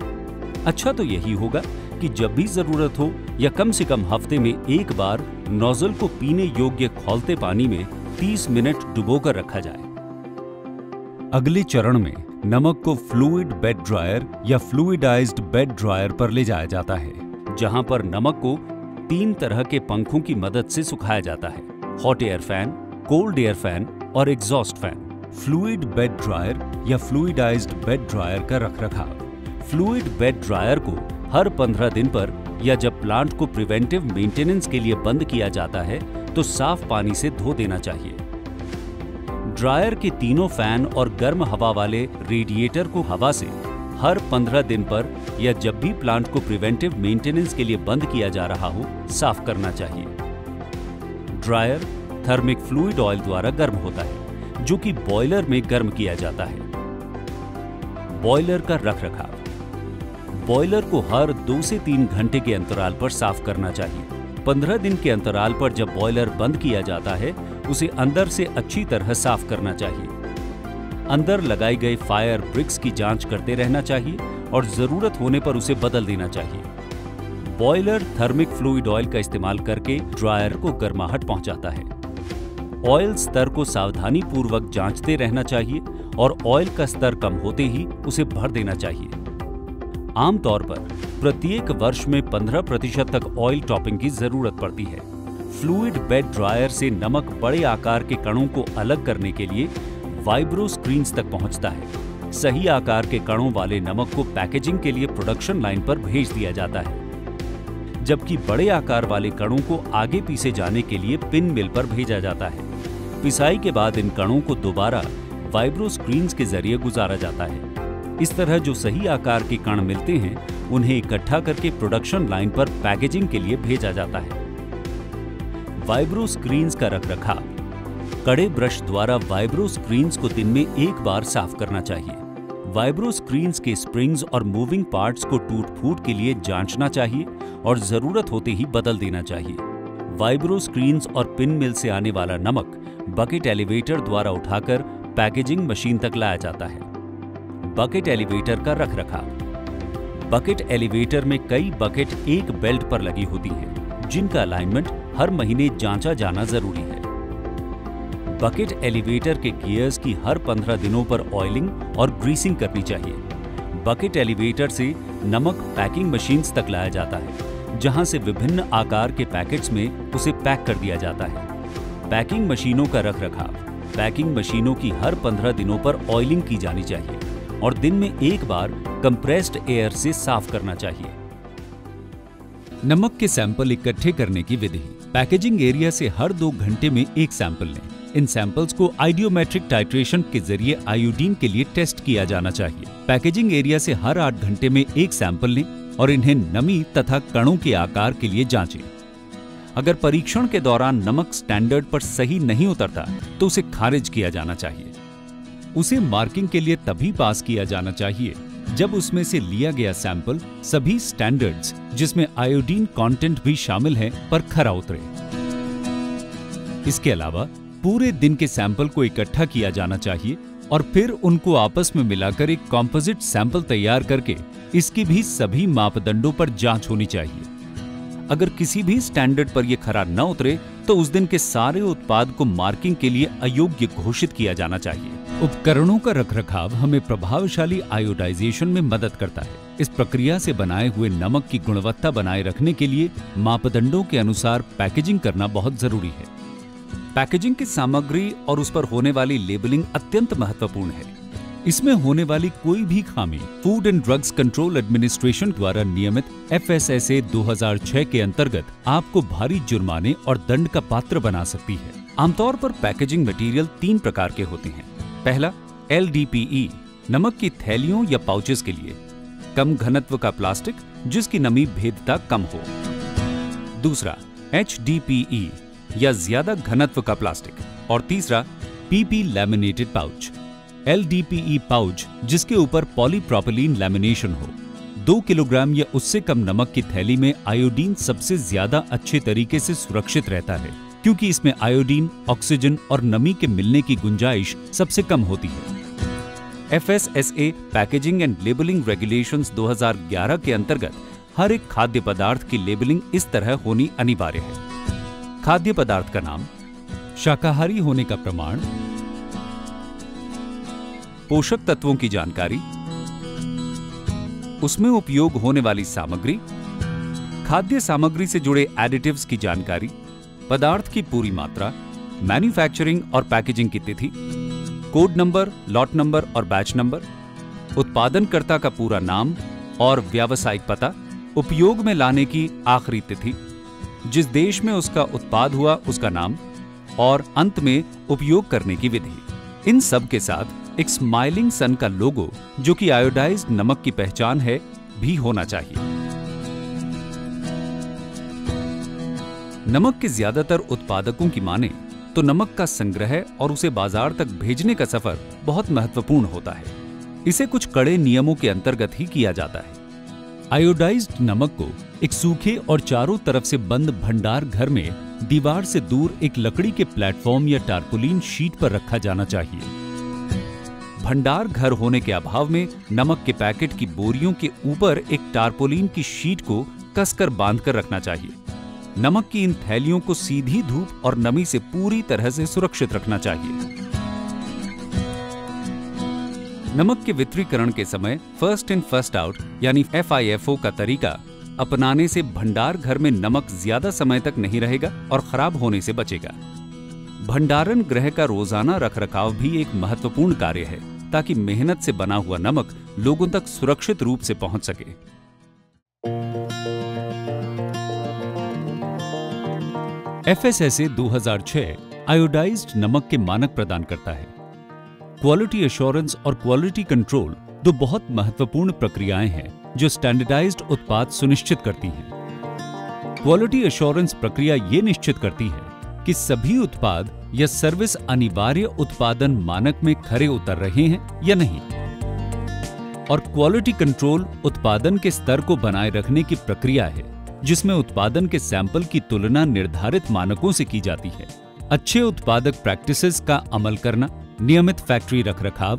अच्छा तो यही होगा कि जब भी जरूरत हो या कम से कम हफ्ते में 1 बार नोजल को पीने योग्य खौलते पानी में 30 मिनट डुबोकर रखा जाए। अगले चरण में नमक को फ्लूइड बेड ड्रायर या फ्लूइडाइज्ड बेड ड्रायर पर ले जाया जाता है, जहां पर नमक को 3 तरह के पंखों की मदद से सुखाया जाता है: hot air fan, cold air fan और exhaust fan. Fluid bed dryer या फ्लूइडाइज्ड बेड ड्रायर का रखरखाव। फ्लूइड बेड ड्रायर को हर 15 दिन पर या जब प्लांट को प्रिवेंटिव मेंटेनेंस के लिए बंद किया जाता है तो साफ पानी से धो देना चाहिए। ड्रायर के तीनों फैन और गर्म हवा वाले रेडिएटर को हवा से हर 15 दिन पर या जब भी प्लांट को प्रिवेंटिव मेंटेनेंस के लिए बंद किया जा रहा हो, साफ करना चाहिए। ड्रायर थर्मिक फ्लूइड ऑयल द्वारा गर्म होता है, जो कि बॉयलर में गर्म किया जाता है। बॉयलर का रखरखाव। बॉयलर को हर 2 से 3 घंटे के अंतराल पर साफ करना चाहिए। 15 दिन के अंतराल पर जब बॉयलर बंद किया जाता है, उसे अंदर से अच्छी तरह साफ करना चाहिए। अंदर लगाए गए फायर ब्रिक्स की जांच करते रहना चाहिए और जरूरत होने पर उसे बदल देना चाहिए। बॉयलर थर्मिक फ्लूइड ऑयल का इस्तेमाल करके ड्रायर को गर्माहट पहुंचाता है। ऑयल स्तर को सावधानी पूर्वक जांचते रहना चाहिए और ऑयल का स्तर कम होते ही उसे भर देना चाहिए। आमतौर पर प्रत्येक वर्ष में 15% तक ऑयल टॉपिंग की जरूरत पड़ती है। फ्लूइड बेड ड्रायर से नमक बड़े आकार के कणों को अलग करने के लिए वाइब्रो स्क्रीन्स तक पहुंचता है। सही आकार के कणों वाले नमक को पैकेजिंग के लिए प्रोडक्शन लाइन पर भेज दिया जाता है, जबकि बड़े आकार वाले कणों को आगे पीसे जाने के लिए पिन मिल पर भेजा जाता है। पिसाई के बाद इन कणों को दोबारा वाइब्रो स्क्रीन्स के जरिए गुजारा जाता है। इस तरह जो सही आकार के कण मिलते हैं, उन्हें इकट्ठा करके प्रोडक्शन लाइन पर पैकेजिंग के लिए भेजा जाता है। वाइब्रो स्क्रीन्स का रखरखाव। कड़े ब्रश द्वारा वाइब्रो स्क्रीन्स को दिन में 1 बार साफ करना चाहिए। वाइब्रो स्क्रीन्स के स्प्रिंग्स और मूविंग पार्ट्स को टूट-फूट के लिए जांचना चाहिए और जरूरत होते ही बदल देना चाहिए। वाइब्रो स्क्रीन्स और पिन मिल से आने वाला नमक बकेट एलिवेटर द्वारा उठाकर पैकेजिंग मशीन तक लाया जाता है। बकेट एलिवेटर का रखरखाव। बकेट एलिवेटर में कई बकेट एक बेल्ट पर लगी होती हैं, जिनका अलाइनमेंट हर महीने जांचा जाना जरूरी है। बकेट एलिवेटर के गियर्स की हर 15 दिनों पर ऑयलिंग और ग्रीसिंग करनी चाहिए। बकेट एलिवेटर से नमक पैकिंग मशीन्स तक लाया जाता है, जहां से विभिन्न आकार के पैकेट्स में उसे पैक कर दिया जाता है। पैकिंग मशीनों का रखरखाव। पैकिंग मशीनों की हर 15 दिनों पर ऑयलिंग की जानी चाहिए और दिन में एक बार कंप्रेस्ड एयर से साफ करना चाहिए। नमक के सैंपल इकट्ठे करने की विधि। पैकेजिंग एरिया से हर 2 घंटे में एक सैंपल लें। इन सैंपल्स को आइडियोमेट्रिक टाइट्रेशन के जरिए आयोडीन के लिए टेस्ट किया जाना चाहिए। पैकेजिंग एरिया से हर 8 घंटे में एक सैंपल लें और इन्हें नमी तथा कणों के आकार के लिए जांचें। अगर परीक्षण के दौरान नमक स्टैंडर्ड पर सही नहीं उतरता तो उसे खारिज किया जाना चाहिए। उसे मार्किंग के लिए तभी पास किया जाना चाहिए जब उसमें से लिया गया सैंपल सभी स्टैंडर्ड्स, जिसमें आयोडीन कंटेंट भी शामिल है, पर खरा उतरे। इसके अलावा पूरे दिन के सैंपल को इकट्ठा किया जाना चाहिए और फिर उनको आपस में मिलाकर एक कॉम्पोजिट सैंपल तैयार करके इसकी भी सभी मापदंडों पर जांच होनी चाहिए। अगर किसी भी स्टैंडर्ड पर यह खरा न उतरे तो उस दिन के सारे उत्पाद को मार्किंग के लिए अयोग्य घोषित किया जाना चाहिए। उपकरणों का रखरखाव हमें प्रभावशाली आयोडाइजेशन में मदद करता है। इस प्रक्रिया से बनाए हुए नमक की गुणवत्ता बनाए रखने के लिए मापदंडों के अनुसार पैकेजिंग करना बहुत जरूरी है। पैकेजिंग की सामग्री और उस पर होने वाली लेबलिंग अत्यंत महत्वपूर्ण है। इसमें होने वाली कोई भी खामी food and drugs control administration द्वारा नियमित FSSA 2006 के अंतर्गत आपको भारी जुर्माने और दंड का पात्र बना सकती है। आमतौर पर पैकेजिंग मटेरियल 3 प्रकार के होते हैं। पहला, LDPE, नमक की थैलियों या पाउचेस के लिए कम घनत्व का प्लास्टिक जिसकी नमी भेदता कम हो। दूसरा, HDPE या ज्यादा घनत्व का प्लास्टिक। और तीसरा, PP laminated pouch. LDPE pouch जिसके ऊपर पॉलीप्रोपिलीन लैमिनेशन हो। 2 किलोग्राम या उससे कम नमक की थैली में आयोडीन सबसे ज्यादा अच्छे तरीके से सुरक्षित रहता है, क्योंकि इसमें आयोडीन, ऑक्सीजन और नमी के मिलने की गुंजाइश सबसे कम होती है। FSSA packaging and labelling regulations 2011 के अंतर्गत हर एक खाद्य पदार्थ की लेबलिंग इस तरह होनी अनिवार्य है। खाद्य पदार्थ का नाम, शाकाहारी होने का प्रमाण, पोषक तत्वों की जानकारी, उसमें उपयोग होने वाली सामग्री, खाद्य सामग्री से जुड़े एडिटिव्स की जानकारी, पदार्थ की पूरी मात्रा, मैन्युफैक्चरिंग और पैकेजिंग की तिथि, कोड नंबर, लॉट नंबर और बैच नंबर, उत्पादनकर्ता का पूरा नाम और व्यावसायिक पता, उपयोग में लाने की आखिरी तिथि, जिस देश में उसका उत्पाद हुआ उसका नाम और अंत में उपयोग करने की विधि। इन सब के साथ एक स्माइलिंग सन का लोगो, जो कि आयोडाइज्ड नमक की पहचान है, भी होना चाहिए। नमक के ज्यादातर उत्पादकों की माने तो नमक का संग्रह और उसे बाजार तक भेजने का सफर बहुत महत्वपूर्ण होता है। इसे कुछ कड़े नियमों के अंतर्गत ही किया जाता है। आयोडाइज्ड नमक को एक सूखे और चारों तरफ से बंद भंडार घर में दीवार से दूर एक लकड़ी के प्लेटफॉर्म या टारपोलिन शीट पर रखा जाना चाहिए। भंडार घर होने के अभाव में नमक के पैकेट की बोरियों के ऊपर एक टारपोलिन की शीट को कसकर बांधकर रखना चाहिए। नमक की इन थैलियों को सीधी धूप और नमी से पूरी तरह से सुरक्षित रखना चाहिए। नमक के वितरीकरण के समय फर्स्ट इन फर्स्ट आउट यानी FIFO का तरीका अपनाने से भंडार घर में नमक ज्यादा समय तक नहीं रहेगा और खराब होने से बचेगा। भंडारण गृह का रोजाना रखरखाव भी एक महत्वपूर्ण कार्य है, ताकि मेहनत से बना हुआ नमक लोगों तक सुरक्षित रूप से पहुंच सके। FSSA 2006 आयोडाइज्ड नमक के मानक प्रदान करता है। क्वालिटी एश्योरेंस और क्वालिटी कंट्रोल 2 बहुत महत्वपूर्ण प्रक्रियाएं हैं जो स्टैंडर्डाइज्ड उत्पाद सुनिश्चित करती हैं। क्वालिटी एश्योरेंस प्रक्रिया ये निश्चित करती है कि सभी उत्पाद या सर्विस अनिवार्य उत्पादन मानक में खरे उतर रहे हैं या नहीं। और क्वालिटी कंट्रोल उत्पादन के स्तर को बनाए रखने की प्रक्रिया है, जिसमें उत्पादन के सैंपल की तुलना निर्धारित मानकों से की जाती है। अच्छे उत्पादक प्रैक्टिसेस का अमल करना, नियमित फैक्ट्री रखरखाव,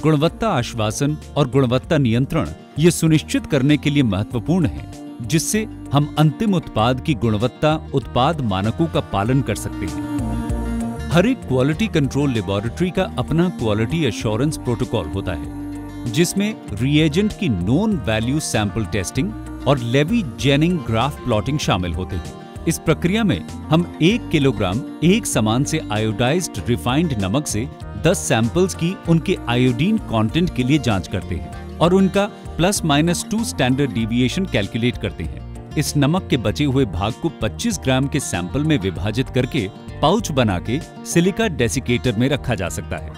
गुणवत्ता आश्वासन और गुणवत्ता नियंत्रण ये सुनिश्चित करने के लिए महत्वपूर्ण है, जिससे हम अंतिम उत्पाद की गुणवत्ता उत्पाद मानकों का पालन कर सकते हैं। हर एक क्वालिटी कंट्रोल लेबोरेटरी का अपना क्वालिटी एश्योरेंस प्रोटोकॉल होता है। जिसमें रिएजेंट की नोन वैल्यू सैंपल टेस्टिंग और लेवी-जेनिंग ग्राफ प्लॉटिंग शामिल होते हैं। इस प्रक्रिया में हम 1 किलोग्राम एक समान से आयोडाइज्ड रिफाइंड नमक से 10 सैंपल्स की उनके आयोडीन कंटेंट के लिए जांच करते हैं और उनका +-2 स्टैंडर्ड डिविएशन कैलकुलेट करते हैं। इस नमक के बचे हुए भाग को 25 ग्राम के सैंपल में विभाजित करके पाउच बना के सिलिका डेसिकेटर में रखा जा सकता है।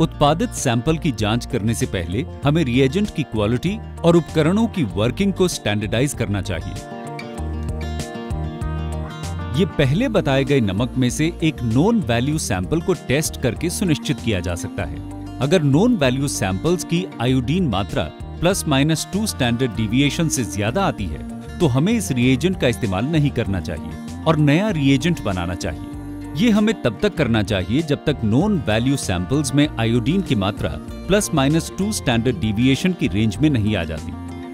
उत्पादित सैंपल की जांच करने से पहले हमें रिएजेंट की क्वालिटी और उपकरणों की वर्किंग को स्टैंडर्डाइज करना चाहिए। ये पहले बताए गए नमक में से एक नोन वैल्यू सैंपल को टेस्ट करके सुनिश्चित किया जा सकता है। अगर नोन वैल्यू सैंपल्स की आयोडीन मात्रा +-2 स्टैंडर्ड डिविएशन से ज्यादा आती है तो हमें इस रिएजेंट का इस्तेमाल नहीं करना चाहिए और नया रिएजेंट बनाना चाहिए। ये हमें तब तक करना चाहिए जब तक नोन वैल्यू सैंपल्स में आयोडीन की मात्रा +-2 स्टैंडर्ड डिविएशन की रेंज में नहीं आ जाती।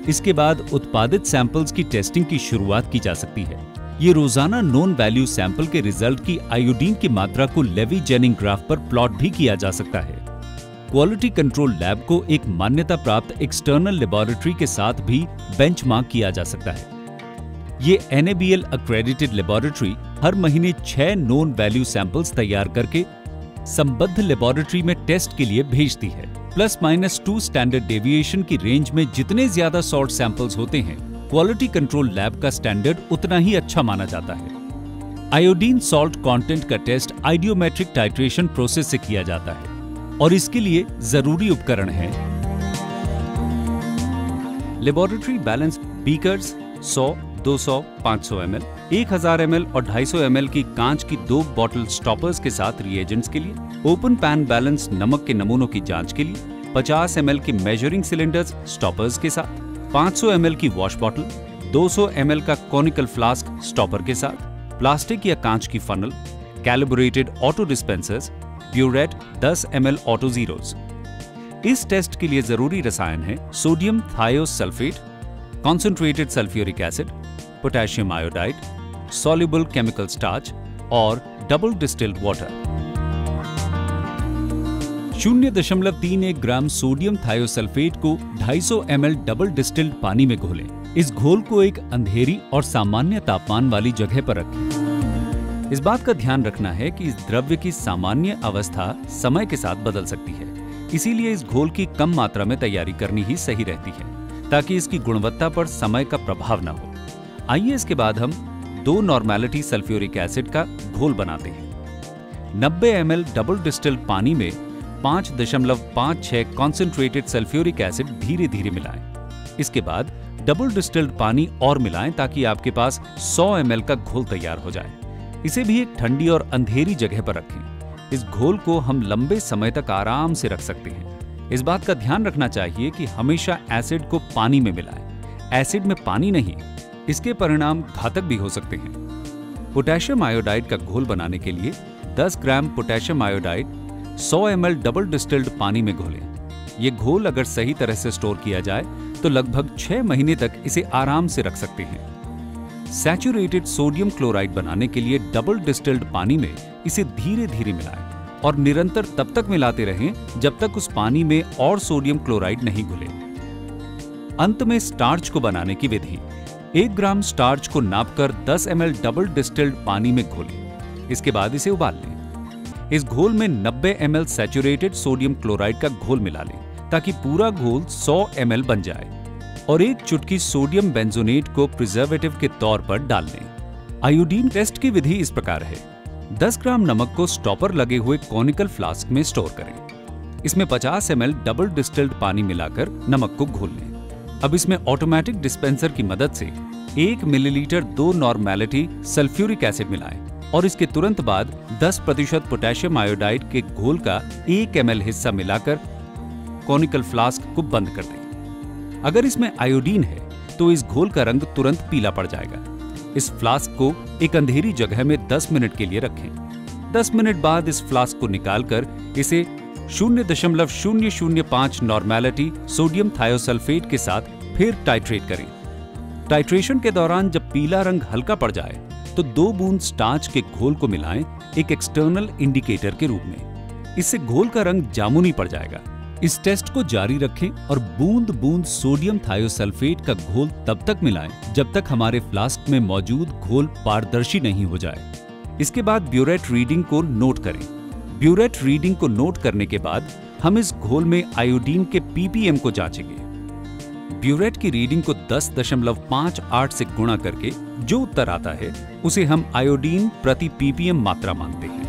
इसके बाद उत्पादित सैंपल्स की टेस्टिंग की शुरुआत की जा सकती है। ये रोजाना नोन वैल्यू सैंपल के रिजल्ट की आयोडीन की मात्रा को लेवी-जेनिंग ग्राफ पर प्लॉट भी किया जा सकता है। क्वालिटी कंट्रोल लैब को एक मान्यता प्राप्त एक्सटर्नल लेबोरेटरी के साथ भी बेंचमार्क किया जा सकता है। ये NABL अक्रेडिटेड लेबोरेटरी हर महीने 6 नोन वैल्यू सैंपल्स तैयार करके संबद्ध लेबोरेटरी में टेस्ट के लिए भेजती है। +-2 स्टैंडर्ड डेविएशन की रेंज में जितने ज्यादा सॉल्ट सैंपल्स होते हैं, क्वालिटी कंट्रोल लैब का स्टैंडर्ड उतना ही अच्छा माना जाता है। आयोडीन सॉल्ट कंटेंट का टेस्ट आइडियोमेट्रिक टाइट्रेशन प्रोसेस से किया जाता है और इसके लिए जरूरी उपकरण है laboratory balance beakers 100, 200, 500 ml, 1000 ml और 250 ml की कांच की 2 बॉटल स्टॉपर्स के साथ रिएजेंट्स के लिए, ओपन पैन बैलेंस नमक के नमूनों की जांच के लिए, 50 ml की मेजरिंग सिलेंडर्स स्टॉपर्स के साथ, 500 ml की वॉश बॉटल, 200 ml का कॉनिकल फ्लास्क स्टॉपर के साथ, प्लास्टिक या कांच की funnel, calibrated auto dispensers, burette 10 ml auto zeros. इस टेस्ट के लिए जरूरी रसायन है sodium thiosulphate, concentrated sulphuric acid, potassium iodide, soluble chemical starch और double distilled water. 0.31 gram sodium thiosulphate को 250 ml डबल डिस्टिल्ड पानी में घोलें। इस घोल को एक अंधेरी और सामान्य तापमान वाली जगह पर रखें। इस बात का ध्यान रखना है कि इस द्रव्य की सामान्य अवस्था समय के साथ बदल सकती है, इसीलिए इस घोल की कम मात्रा में तैयारी करनी ही सही रहती है ताकि इसकी गुणवत्ता पर समय का प्रभाव न हो। आइए इसके बाद हम 2 नॉर्मेलिटी सल्फ्यूरिक एसिड का घोल बनाते हैं। 90 ml डबल डिस्टिल्ड पानी में 5.56 कॉन्सेंट्रेटेड सल्फ्यूरिक एसिड धीरे धीरे मिलाएं। इसके बाद डबल डिस्टिल्ड पानी और मिलाएं ताकि आपके पास 100 ml का घोल तैयार हो जाए। इसे भी एक ठंडी और अंधेरी जगह पर रखें। इस घोल को हम लंबे समय तक आराम से रख सकते हैं। इस बात का ध्यान रखना चाहिए कि हमेशा एसिड को पानी में मिलाएं। एसिड में पानी नहीं, इसके परिणाम घातक भी हो सकते हैं। पोटेशियम आयोडाइड का घोल बनाने के लिए 10 gram potassium iodide 100 ml double distilled पानी में घोलें। ये घोल अगर सही तरह से स्टोर किया जाए तो लगभग 6 महीने तक इसे आराम से रख सकते हैं। सैचुरेटेड सोडियम क्लोराइड बनाने के लिए डबल डिस्टिल्ड पानी में इसे धीरे धीरे मिलाएं और निरंतर तब तक मिलाते रहें जब तक उस पानी में और सोडियम क्लोराइड नहीं घुले। अंत में स्टार्च को बनाने की विधि। 1 ग्राम स्टार्च को नापकर 10 ml डबल डिस्टिल्ड पानी में घोलें। इसके बाद इसे उबाल लें। इस घोल में 90 ml सैचुरेटेड सोडियम क्लोराइड का घोल मिला लें ताकि पूरा घोल 100 ml बन जाए और 1 चुटकी सोडियम बेंजोनेट को प्रिजर्वेटिव के तौर पर डाल लें। आयोडीन टेस्ट की विधि इस प्रकार है। 10 ग्राम नमक को स्टॉपर लगे हुए कॉनिकल फ्लास्क में स्टोर करें। इसमें 50 ml डबल डिस्टिल्ड पानी मिलाकर नमक को घोल लें। अब इसमें ऑटोमेटिक डिस्पेंसर की मदद से 1 मिलीलीटर 2 नॉर्मेलिटी सल्फ्यूरिक एसिड मिलाएं और इसके तुरंत बाद 10% पोटेशियम आयोडाइड के घोल का 1 ml हिस्सा मिलाकर कॉनिकल फ्लास्क को बंद कर दें। अगर इसमें आयोडीन है तो इस घोल का रंग तुरंत पीला पड़ जाएगा। इस फ्लास्क को एक अंधेरी जगह में 10 मिनट के लिए रखें। 10 मिनट बाद इस फ्लास्क को निकालकर इसे 0.005 नॉर्मेलिटी सोडियम थायोसल्फेट के साथ फिर टाइट्रेट करें। टाइट्रेशन के दौरान जब पीला रंग हल्का पड़ जाए तो 2 बूंद स्टार्च के घोल को मिलाएं एक एक्सटर्नल इंडिकेटर के रूप में। इससे घोल का रंग जामुनी पड़ जाएगा। इस टेस्ट को जारी रखें और बूंद बूंद सोडियम थायोसल्फेट का घोल तब तक मिलाएं जब तक हमारे फ्लास्क में मौजूद घोल पारदर्शी नहीं हो जाए। इसके बाद ब्यूरेट रीडिंग को नोट करें। ब्यूरेट रीडिंग को नोट करने के बाद हम इस घोल में आयोडीन के ppm को जांचेंगे। ब्यूरेट की रीडिंग को 10.58 से गुणा करके जो उत्तर आता है उसे हम आयोडीन प्रति ppm मात्रा मानते हैं।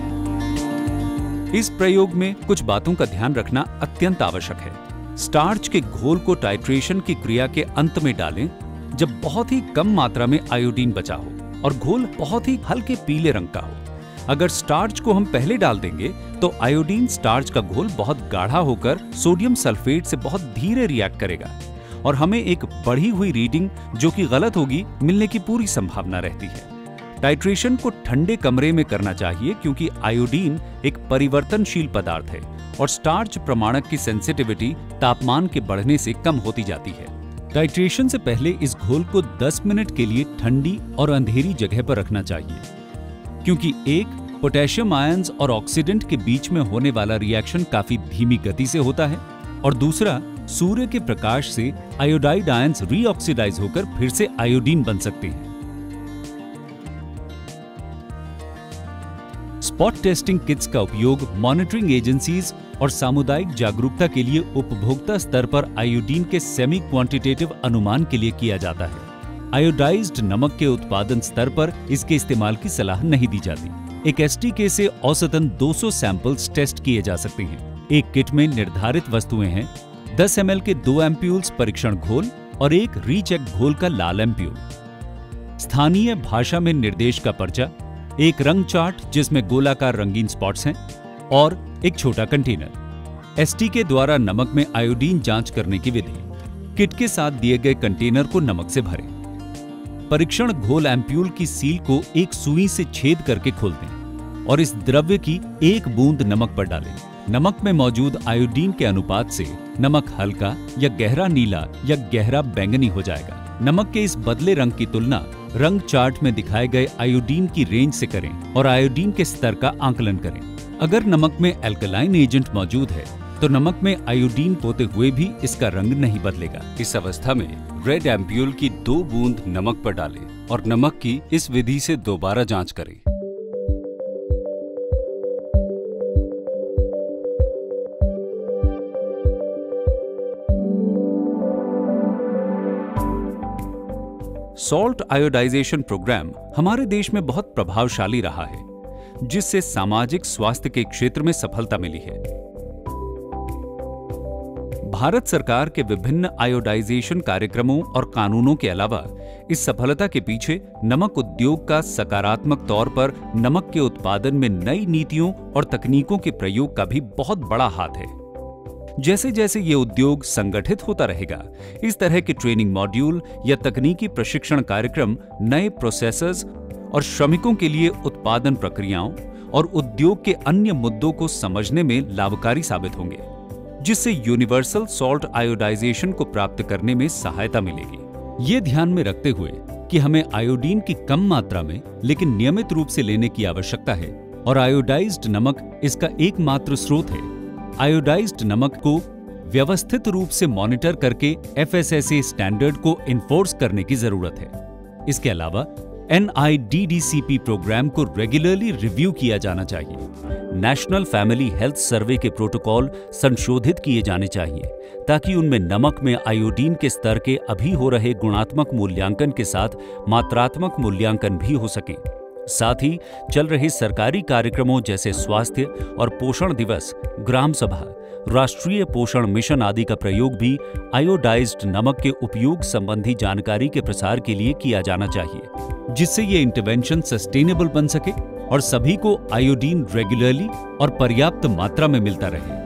इस प्रयोग में कुछ बातों का ध्यान रखना अत्यंत आवश्यक है। स्टार्च के घोल को टाइट्रेशन की क्रिया के अंत में डालें जब बहुत ही कम मात्रा में आयोडीन बचा हो और घोल बहुत ही हल्के पीले रंग का हो। अगर स्टार्च को हम पहले डाल देंगे तो आयोडीन स्टार्च का घोल बहुत गाढ़ा होकर सोडियम सल्फेट से बहुत धीरे रिएक्ट करेगा और हमें एक बढ़ी हुई रीडिंग जो कि गलत होगी मिलने की पूरी संभावना रहती है। टाइट्रेशन को ठंडे कमरे में करना चाहिए क्योंकि आयोडीन एक परिवर्तनशील पदार्थ है और स्टार्च प्रमाणक की सेंसिटिविटी तापमान के बढ़ने से कम होती जाती है। टाइट्रेशन से पहले इस घोल को 10 मिनट के लिए ठंडी और अंधेरी जगह पर रखना चाहिए क्योंकि एक, पोटेशियम आयंस और ऑक्सीडेंट के बीच में होने वाला रिएक्शन काफी धीमी गति से होता है और दूसरा, सूर्य के प्रकाश से आयोडाइड आयंस रीऑक्सीडाइज होकर फिर से आयोडीन बन सकते हैं। स्पॉट टेस्टिंग किट्स का उपयोग मॉनिटरिंग एजेंसीज और सामुदायिक जागरूकता के लिए उपभोक्ता स्तर पर आयोडीन के सेमी क्वांटिटेटिव अनुमान के लिए किया जाता है। आयोडाइज्ड नमक के उत्पादन स्तर पर इसके इस्तेमाल की सलाह नहीं दी जाती। एक एसटीके से औसतन 200 सैंपल्स टेस्ट किए जा सकते हैं। एक किट में निर्धारित वस्तुएं हैं 10 ml के 2 एम्प्यूल्स परीक्षण घोल और एक रीचेक घोल का लाल एम्प्यूल, स्थानीय भाषा में निर्देश का पर्चा, एक रंग चार्ट जिसमें गोलाकार रंगीन स्पॉट्स हैं और एक छोटा कंटेनर। एसटीके द्वारा नमक में आयोडीन जांच करने की विधि। किट के साथ दिए गए कंटेनर को नमक से भरें। परीक्षण घोल एम्प्यूल की सील को एक सुई से छेद करके खोल दें और इस द्रव्य की एक बूंद नमक पर डालें। नमक में मौजूद आयोडीन के अनुपात से नमक हल्का या गहरा नीला या गहरा बैंगनी हो जाएगा। नमक के इस बदले रंग की तुलना रंग चार्ट में दिखाए गए आयोडीन की रेंज से करें और आयोडीन के स्तर का आकलन करें। अगर नमक में एल्कलाइन एजेंट मौजूद है तो नमक में आयोडीन होते हुए भी इसका रंग नहीं बदलेगा। इस अवस्था में रेड एम्प्यूल की 2 बूंद नमक पर डालें और नमक की इस विधि से दोबारा जांच करें। सॉल्ट आयोडाइजेशन प्रोग्राम हमारे देश में बहुत प्रभावशाली रहा है, जिससे सामाजिक स्वास्थ्य के क्षेत्र में सफलता मिली है। भारत सरकार के विभिन्न आयोडाइजेशन कार्यक्रमों और कानूनों के अलावा इस सफलता के पीछे नमक उद्योग का सकारात्मक तौर पर नमक के उत्पादन में नई नीतियों और तकनीकों के प्रयोग का भी बहुत बड़ा हाथ है। जैसे जैसे ये उद्योग संगठित होता रहेगा, इस तरह के ट्रेनिंग मॉड्यूल या तकनीकी प्रशिक्षण कार्यक्रम नए प्रोसेसर्स और श्रमिकों के लिए उत्पादन प्रक्रियाओं और उद्योग के अन्य मुद्दों को समझने में लाभकारी साबित होंगे, जिससे यूनिवर्सल सॉल्ट आयोडाइजेशन को प्राप्त करने में सहायता मिलेगी। ये ध्यान में रखते हुए कि हमें आयोडीन की कम मात्रा में लेकिन नियमित रूप से लेने की आवश्यकता है और आयोडाइज्ड नमक इसका एकमात्र स्रोत है, आयोडाइज्ड नमक को व्यवस्थित रूप से मॉनिटर करके FSSAI स्टैंडर्ड को इन्फोर्स करने की जरूरत है। इसके अलावा NIDDCP प्रोग्राम को रेगुलरली रिव्यू किया जाना चाहिए। नेशनल फैमिली हेल्थ सर्वे के प्रोटोकॉल संशोधित किए जाने चाहिए ताकि उनमें नमक में आयोडीन के स्तर के अभी हो रहे गुणात्मक मूल्यांकन के साथ मात्रात्मक मूल्यांकन भी हो सके। साथ ही चल रहे सरकारी कार्यक्रमों जैसे स्वास्थ्य और पोषण दिवस, ग्राम सभा, राष्ट्रीय पोषण मिशन आदि का प्रयोग भी आयोडाइज्ड नमक के उपयोग संबंधी जानकारी के प्रसार के लिए किया जाना चाहिए, जिससे ये इंटरवेंशन सस्टेनेबल बन सके और सभी को आयोडीन रेगुलरली और पर्याप्त मात्रा में मिलता रहे।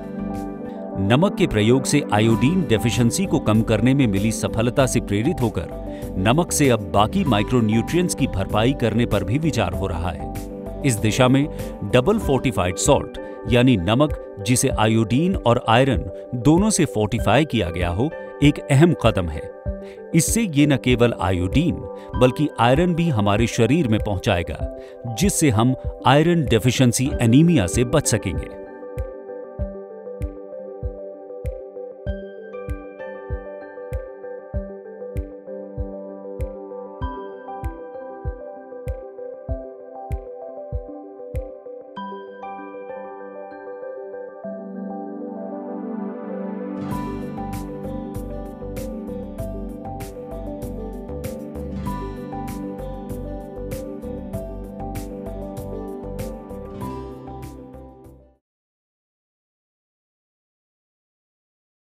नमक के प्रयोग से आयोडीन डेफिशिएंसी को कम करने में मिली सफलता से प्रेरित होकर नमक से अब बाकी माइक्रोन्यूट्रिएंट्स की भरपाई करने पर भी विचार हो रहा है। इस दिशा में डबल फोर्टिफाइड सॉल्ट यानी नमक जिसे आयोडीन और आयरन दोनों से फोर्टिफाई किया गया हो, एक अहम कदम है। इससे ये न केवल आयोडीन बल्कि आयरन भी हमारे शरीर में पहुंचाएगा, जिससे हम आयरन डेफिशिएंसी एनीमिया से बच सकेंगे।